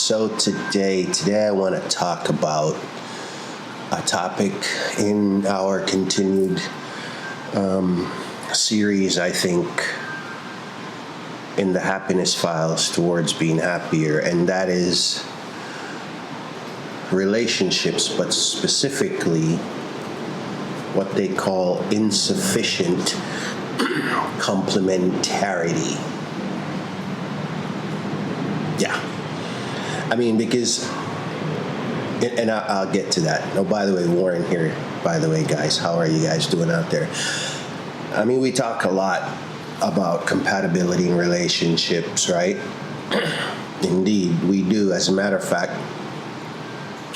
So today I want to talk about a topic in our continued series, I think, in the happiness files towards being happier, and that is relationships, but specifically what they call insufficient complementarity. Yeah. I mean, because, and I'll get to that. Oh, by the way, Warren here. By the way, guys, how are you guys doing out there? I mean, we talk a lot about compatibility in relationships, right? Indeed, we do. As a matter of fact,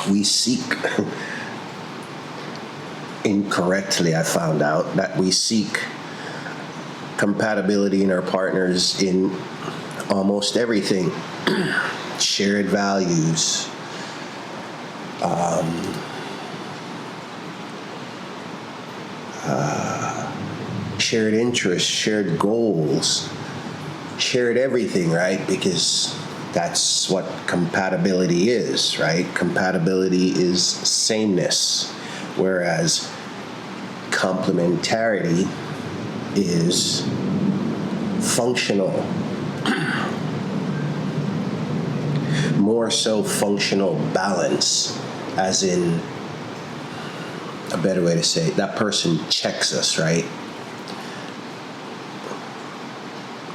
we seek, incorrectly, I found out, that we seek compatibility in our partners in almost everything. Shared values, shared interests, shared goals, shared everything, right? Because that's what compatibility is, right? Compatibility is sameness, whereas complementarity is functional. More so functional balance, as in, a better way to say it, that person checks us, right?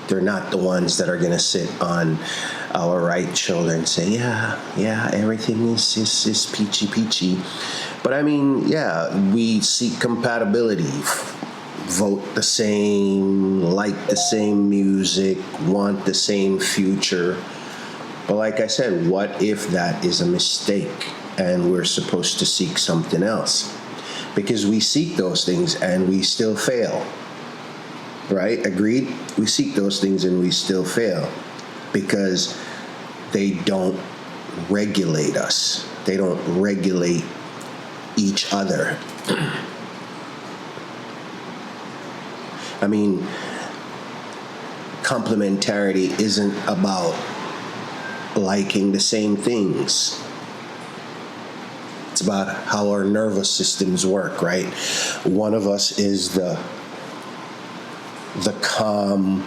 They're not the ones that are going to sit on our right shoulder and say, yeah, everything is peachy. But I mean, yeah, we seek compatibility, vote the same, like the same music, want the same future. But like I said, what if that is a mistake and we're supposed to seek something else? Because we seek those things and we still fail. Right? Agreed? We seek those things and we still fail because they don't regulate us. They don't regulate each other. I mean, complementarity isn't about liking the same things. It's about how our nervous systems work, right? One of us is the calm,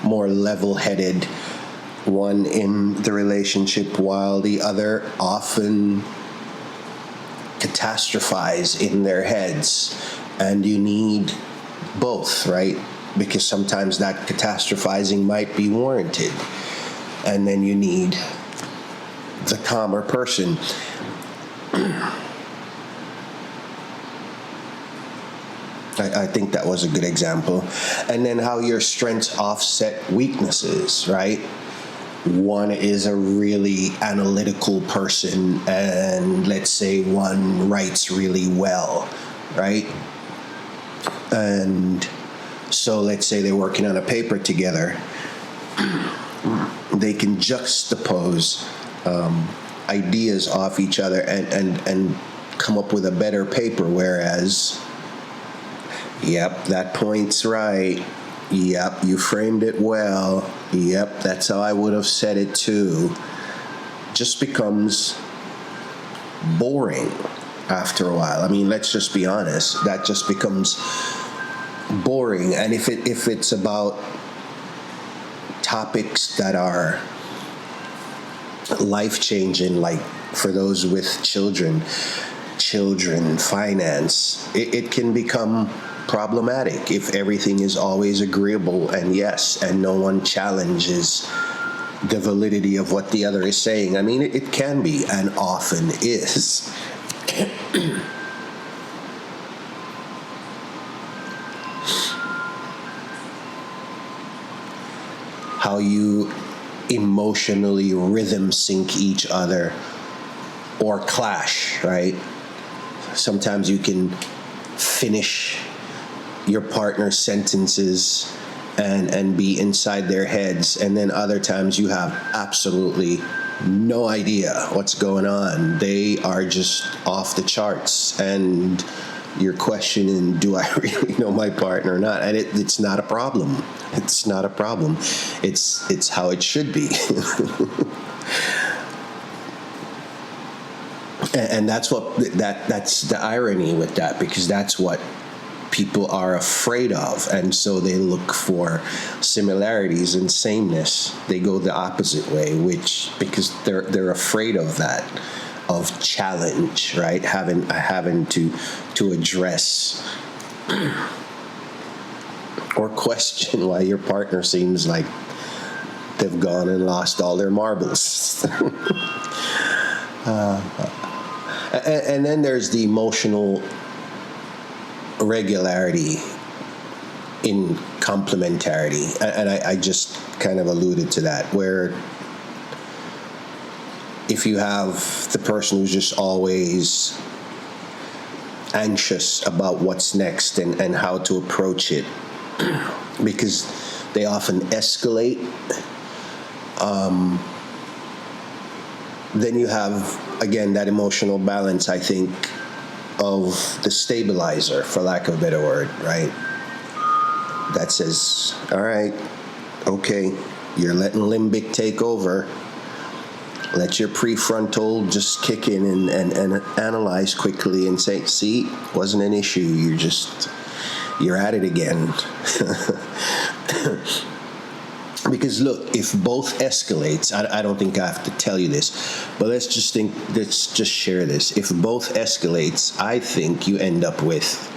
more level-headed one in the relationship, while the other often catastrophize in their heads. And you need both, right? Because sometimes that catastrophizing might be warranted. And then you need the calmer person. I think that was a good example. And then how your strengths offset weaknesses, right? One is a really analytical person, and let's say one writes really well, right? And so let's say they're working on a paper together. They can juxtapose ideas off each other and come up with a better paper, whereas, yep, that point's right. Yep, you framed it well. Yep, that's how I would have said it too. Just becomes boring after a while. I mean, let's just be honest. That just becomes boring. And if it's about topics that are life-changing, like for those with children, finance, it can become problematic if everything is always agreeable and yes, and no one challenges the validity of what the other is saying. I mean, it can be, and often is. How you emotionally rhythm sync each other or clash, right? Sometimes you can finish your partner's sentences and be inside their heads, and then other times you have absolutely no idea what's going on. They are just off the charts, and you're questioning, do I really know my partner or not? And it's not a problem. It's not a problem. It's how it should be. And that's that's the irony with that, because that's what people are afraid of, and so they look for similarities and sameness. They go the opposite way, because they're afraid of that, of challenge, right? Having to address or question why your partner seems like they've gone and lost all their marbles. And then there's the emotional regularity in complementarity, and I just kind of alluded to that, where if you have the person who's just always anxious about what's next and how to approach it, because they often escalate, then you have, again, that emotional balance, I think, of the stabilizer, for lack of a better word, right? That says, all right, okay, you're letting limbic take over. Let your prefrontal just kick in and analyze quickly and say, see, wasn't an issue. You're at it again. Because look, if both escalates, I don't think I have to tell you this, but let's just share this. If both escalates, I think you end up with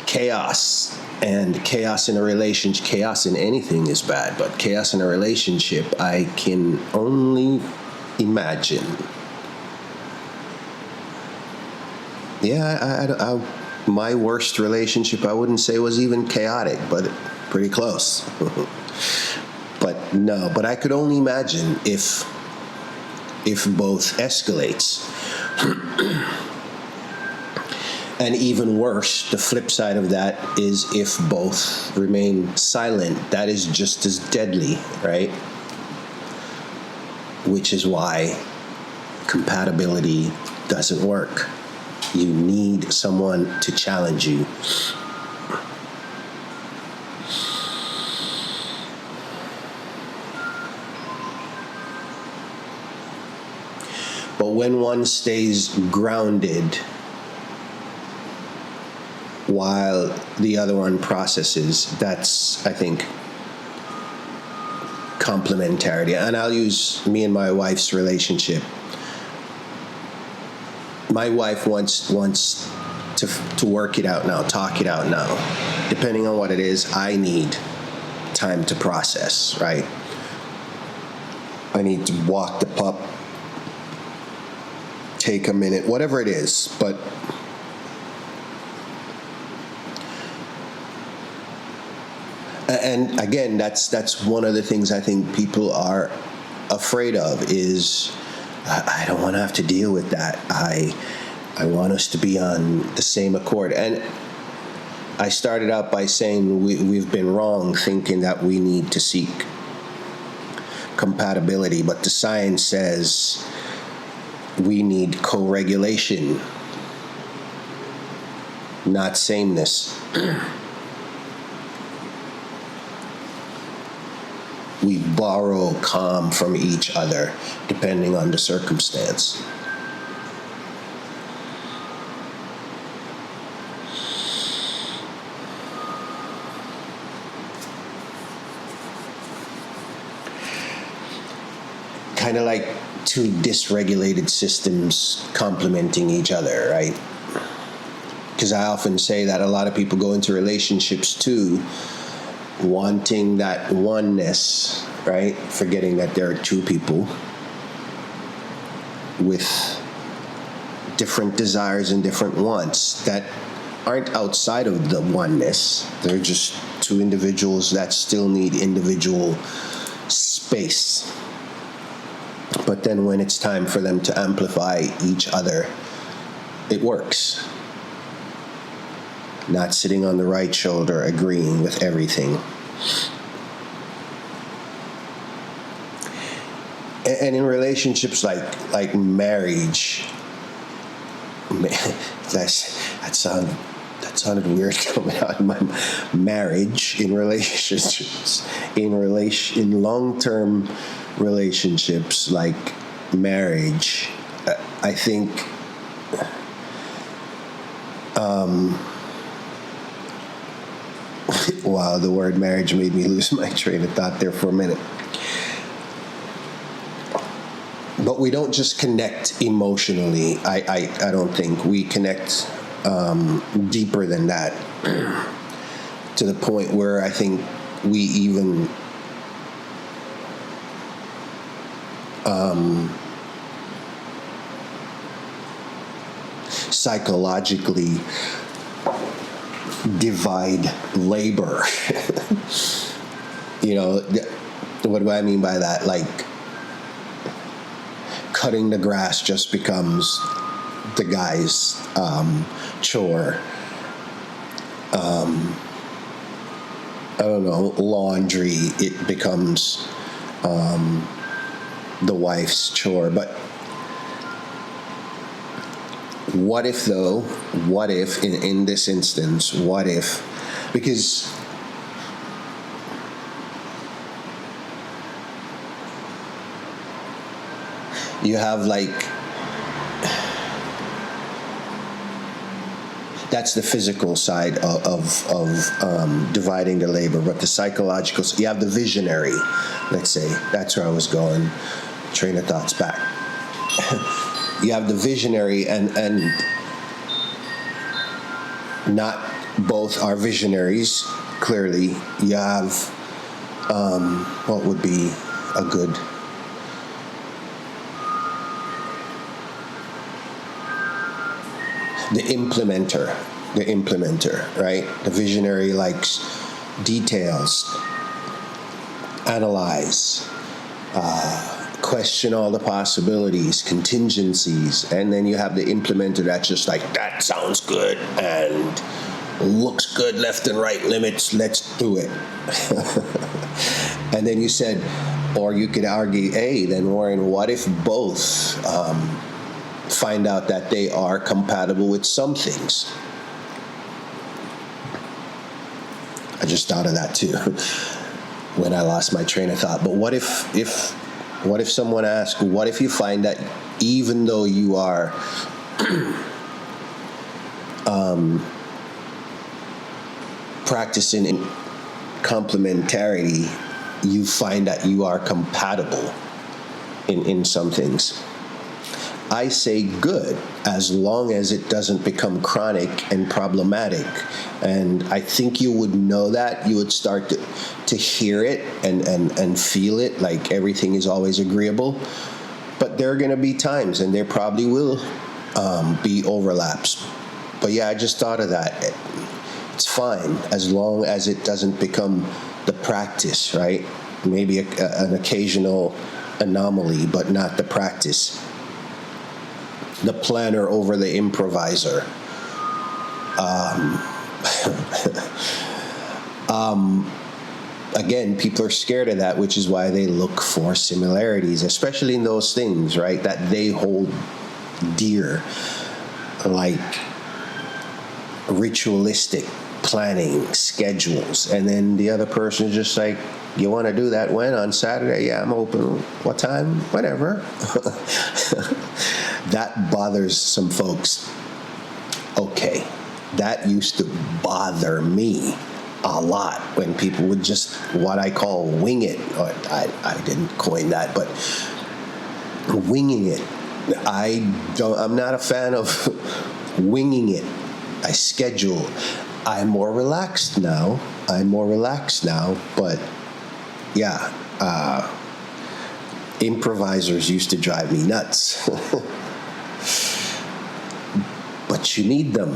chaos. And chaos in a relationship, chaos in anything is bad, but chaos in a relationship, I can only imagine. Yeah, my worst relationship, I wouldn't say was even chaotic, but pretty close. But I could only imagine if both escalates. And even worse, the flip side of that is if both remain silent. That is just as deadly, right? Which is why compatibility doesn't work. You need someone to challenge you. But when one stays grounded while the other one processes, that's, I think, complementarity. And I'll use me and my wife's relationship. My wife wants to work it out now, talk it out now. Depending on what it is, I need time to process, right? I need to walk the pup, take a minute, whatever it is. But and again, that's one of the things I think people are afraid of is, I don't want to have to deal with that. I want us to be on the same accord. And I started out by saying we've been wrong thinking that we need to seek compatibility, but the science says we need co-regulation, not sameness. We borrow calm from each other, depending on the circumstance. Kind of like two dysregulated systems complementing each other, right? Because I often say that a lot of people go into relationships too, wanting that oneness, right? Forgetting that there are two people with different desires and different wants that aren't outside of the oneness. They're just two individuals that still need individual space. But then when it's time for them to amplify each other, it works. Not sitting on the right shoulder, agreeing with everything. And in relationships like marriage, that sounded weird coming out of my marriage, in relationships, in long-term relationships like marriage. I think wow, the word marriage made me lose my train of thought there for a minute. But we don't just connect emotionally. I don't think we connect deeper than that, to the point where I think we even psychologically divide labor. What do I mean by that? Like, cutting the grass just becomes the guy's chore. I don't know, laundry, it becomes the wife's chore. But what if, though, in this instance, what if, because you have, like, that's the physical side of dividing the labor, but the psychological, you have the visionary, let's say, that's where I was going, train of thoughts back. You have the visionary, and not both are visionaries, clearly. You have, what would be a good, the implementer, right? The visionary likes details, analyze, question all the possibilities, contingencies, and then you have the implementer that's just like, that sounds good and looks good left and right, limits, let's do it. And then you said, or you could argue, hey, then Warren, what if both find out that they are compatible with some things? I just thought of that too when I lost my train of thought. But what if someone asks, what if you find that even though you are practicing in complementarity, you find that you are compatible in some things? I say good, as long as it doesn't become chronic and problematic. And I think you would know that. You would start to hear it and feel it, like everything is always agreeable. But there are going to be times, and there probably will be overlaps. But yeah, I just thought of that. It's fine, as long as it doesn't become the practice, right? Maybe an occasional anomaly, but not the practice. The planner over the improviser. Again, people are scared of that, which is why they look for similarities, especially in those things, right, that they hold dear, like ritualistic planning, schedules. And then the other person is just like, you want to do that when? On Saturday? Yeah, I'm open. What time? Whatever. That bothers some folks. Okay, that used to bother me a lot when people would just, what I call, wing it. Or I didn't coin that, but winging it. I'm not a fan of winging it. I schedule. I'm more relaxed now, but yeah, improvisers used to drive me nuts. But you need them.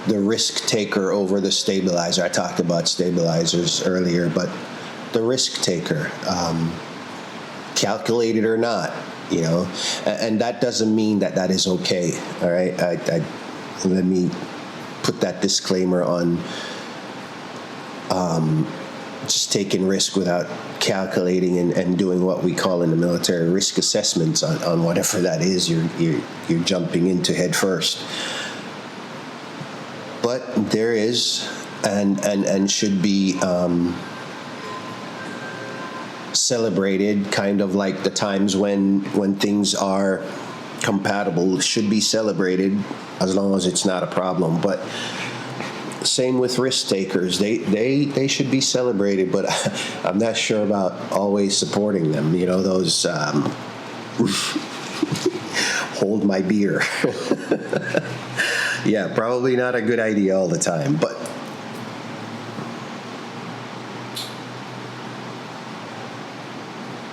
The risk taker over the stabilizer. I talked about stabilizers earlier, but the risk taker, calculated or not, and that doesn't mean that is okay. All right, let me put that disclaimer on. just taking risk without calculating and doing what we call in the military risk assessments on whatever that is you're jumping into head first. But there is and should be celebrated, kind of like the times when things are compatible should be celebrated, as long as it's not a problem. But same with risk takers. They should be celebrated, but I'm not sure about always supporting them. You know, those hold my beer. Yeah, probably not a good idea all the time. But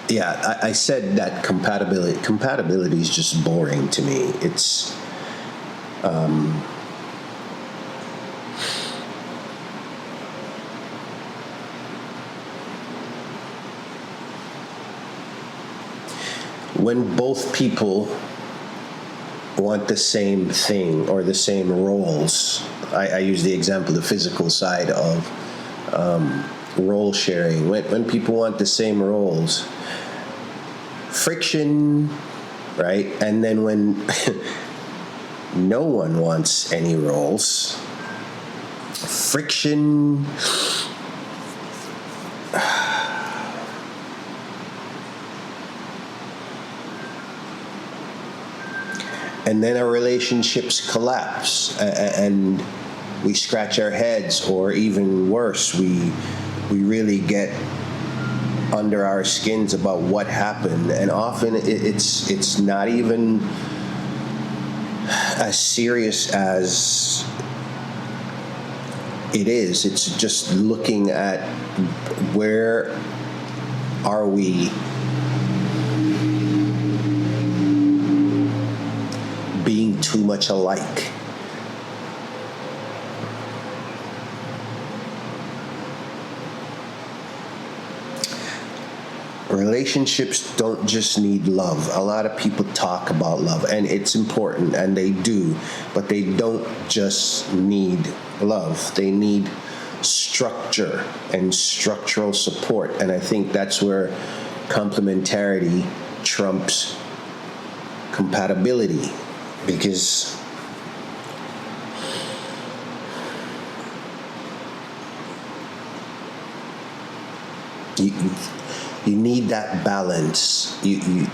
yeah, I said that compatibility is just boring to me. It's when both people want the same thing or the same roles. I use the example, the physical side of role sharing. When people want the same roles, friction, right? And then when no one wants any roles, friction. And then our relationships collapse, and we scratch our heads, or even worse, we really get under our skins about what happened. And often it's not even as serious as it is. It's just looking at where are we being too much alike. Relationships don't just need love. A lot of people talk about love, and it's important, and they do, but they don't just need love. They need structure and structural support, and I think that's where complementarity trumps compatibility, because you need that balance. You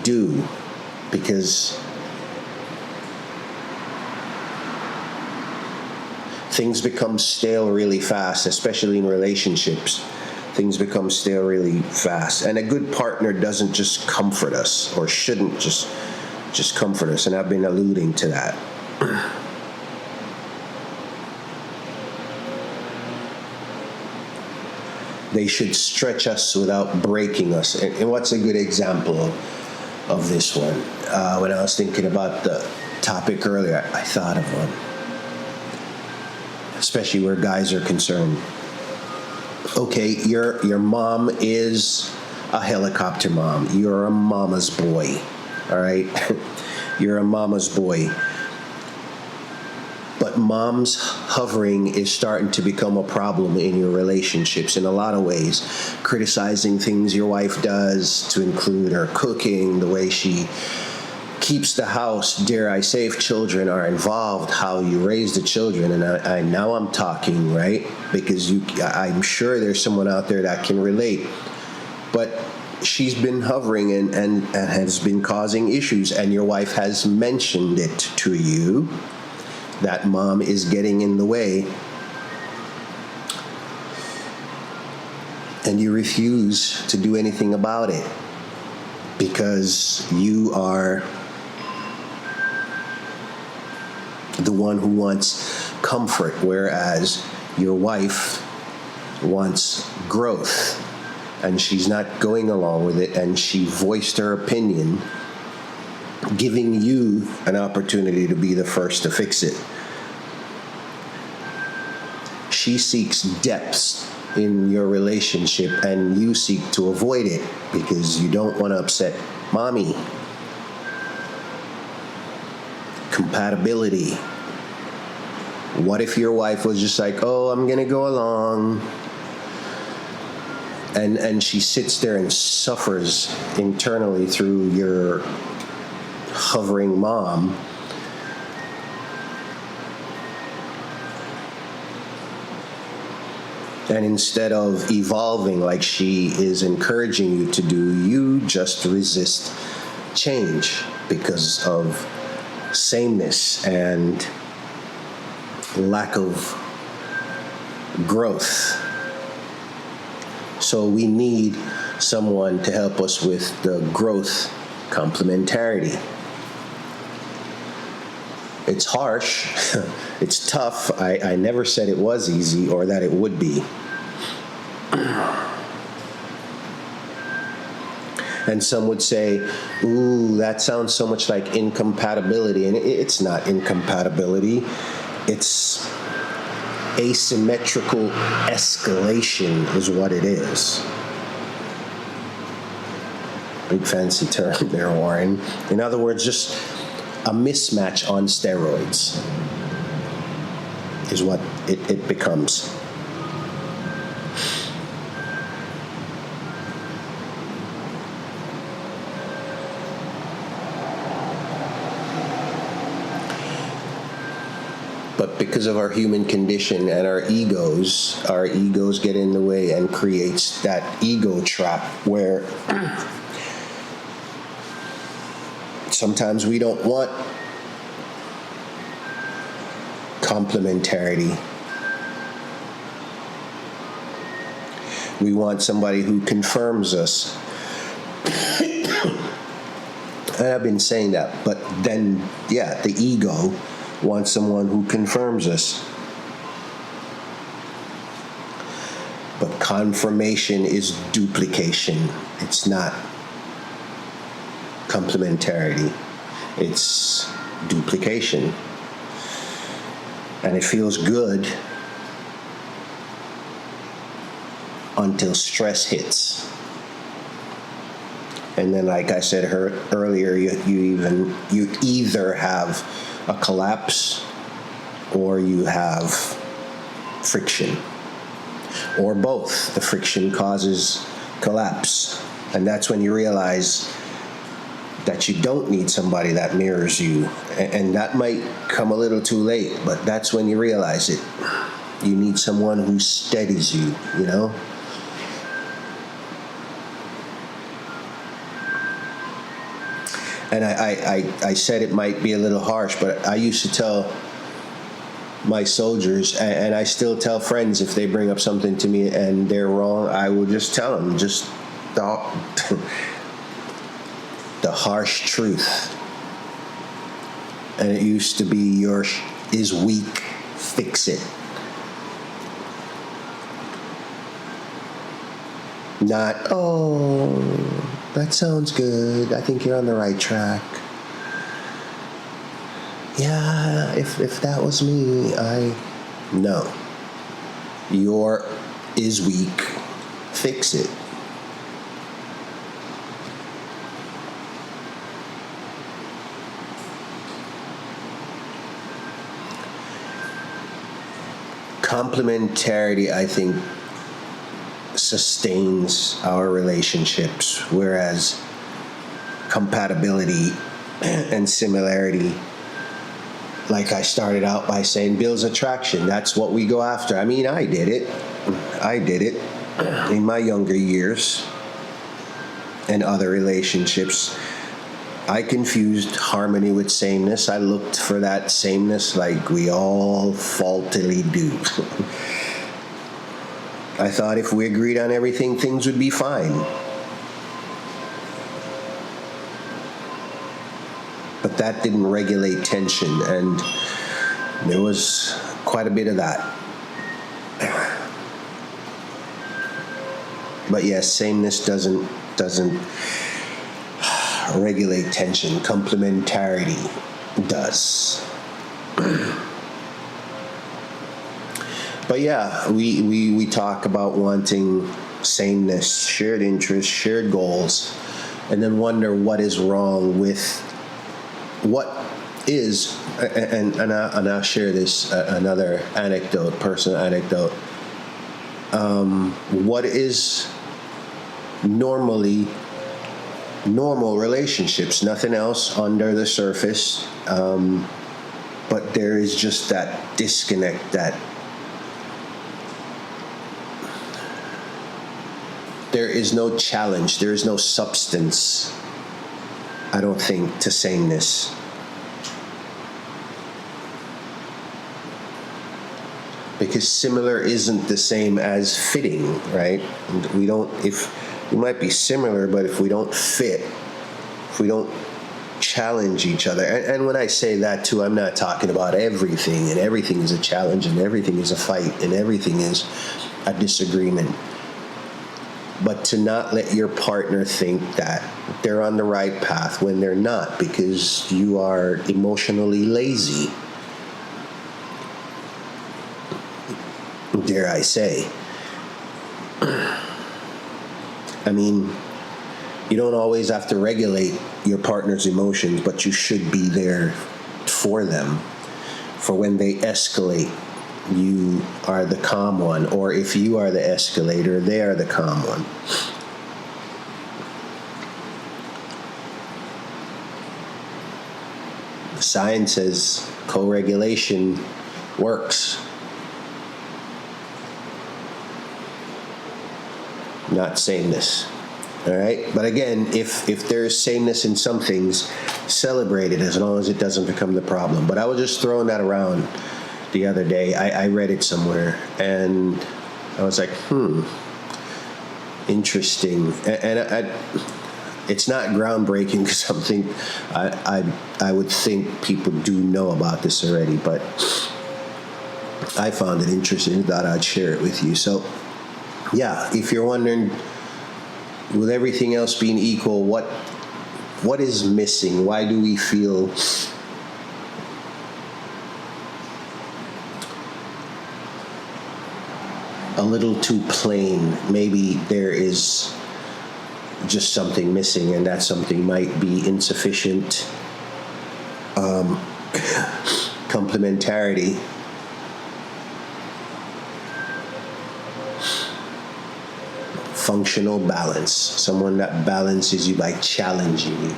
do, because things become stale really fast, especially in relationships. Things become stale really fast, and a good partner doesn't just comfort us, or shouldn't just comfort us, and I've been alluding to that. They should stretch us without breaking us. And what's a good example of this one? When I was thinking about the topic earlier, I thought of one, especially where guys are concerned. Okay, your mom is a helicopter mom. You're a mama's boy. All right? You're a mama's boy. But mom's hovering is starting to become a problem in your relationships in a lot of ways. Criticizing things your wife does, to include her cooking, the way she keeps the house, dare I say, if children are involved, how you raise the children. And I now I'm talking, right? Because I'm sure there's someone out there that can relate. But she's been hovering and has been causing issues, and your wife has mentioned it to you, that mom is getting in the way, and you refuse to do anything about it because you are the one who wants comfort, whereas your wife wants growth, and she's not going along with it, and she voiced her opinion, giving you an opportunity to be the first to fix it. She seeks depths in your relationship, and you seek to avoid it because you don't want to upset mommy. Compatibility. What if your wife was just like, oh, I'm going to go along. and she sits there and suffers internally through your hovering mom. And instead of evolving like she is encouraging you to do, you just resist change because of sameness and lack of growth. So we need someone to help us with the growth complementarity. It's harsh, it's tough. I never said it was easy or that it would be. And some would say, ooh, that sounds so much like incompatibility. And it's not incompatibility. It's asymmetrical escalation is what it is. Big fancy term there, Warren. In other words, just a mismatch on steroids is what it becomes. But because of our human condition and our egos get in the way and creates that ego trap where sometimes we don't want complementarity. We want somebody who confirms us. And I've been saying that, but then, yeah, the ego wants someone who confirms us. But confirmation is duplication. It's not complementarity. It's duplication. And it feels good until stress hits. And then, like I said earlier, you either have a collapse or you have friction, or both. The friction causes collapse, and that's when you realize that you don't need somebody that mirrors you, and that might come a little too late, but that's when you realize it. You need someone who steadies you, you know? And I said it might be a little harsh, but I used to tell my soldiers, and I still tell friends if they bring up something to me and they're wrong, I will just tell them, just the harsh truth. And it used to be, yours is weak, fix it. Not, oh, that sounds good, I think you're on the right track. Yeah, if that was me, no. Your is weak, fix it. Complementarity, I think, sustains our relationships, whereas compatibility and similarity, like I started out by saying, builds attraction. That's what we go after. I mean, I did it in my younger years and other relationships. I confused harmony with sameness. I looked for that sameness like we all faultily do. I thought if we agreed on everything, things would be fine. But that didn't regulate tension, and there was quite a bit of that. But yes, sameness doesn't regulate tension. Complementarity does. But yeah, we talk about wanting sameness, shared interests, shared goals, and then wonder what is wrong with what is, and I'll share this, another anecdote, personal anecdote. What is normally normal relationships, nothing else under the surface. But there is just that disconnect, that there is no challenge, there is no substance, I don't think, to sameness. Because similar isn't the same as fitting, right? We might be similar, but if we don't fit, if we don't challenge each other, and when I say that too, I'm not talking about everything, and everything is a challenge, and everything is a fight, and everything is a disagreement. But to not let your partner think that they're on the right path when they're not, because you are emotionally lazy, dare I say. I mean, you don't always have to regulate your partner's emotions, but you should be there for them. For when they escalate, you are the calm one. Or if you are the escalator, they are the calm one. Science says co-regulation works. Not sameness. All right? But again, if there's sameness in some things, celebrate it as long as it doesn't become the problem. But I was just throwing that around the other day. I read it somewhere, and I was like, interesting. And it's not groundbreaking, because something I would think people do know about this already, but I found it interesting and thought I'd share it with you. So, yeah, if you're wondering, with everything else being equal, what is missing? Why do we feel a little too plain? Maybe there is just something missing, and that something might be insufficient complementarity. Functional balance. Someone that balances you by challenging you.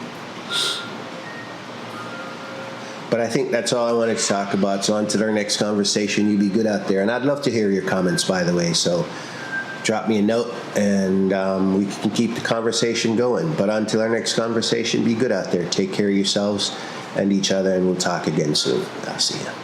But I think that's all I wanted to talk about. So on to our next conversation. You be good out there. And I'd love to hear your comments, by the way. So drop me a note, and we can keep the conversation going. But until our next conversation, be good out there. Take care of yourselves and each other, and we'll talk again soon. I'll see you.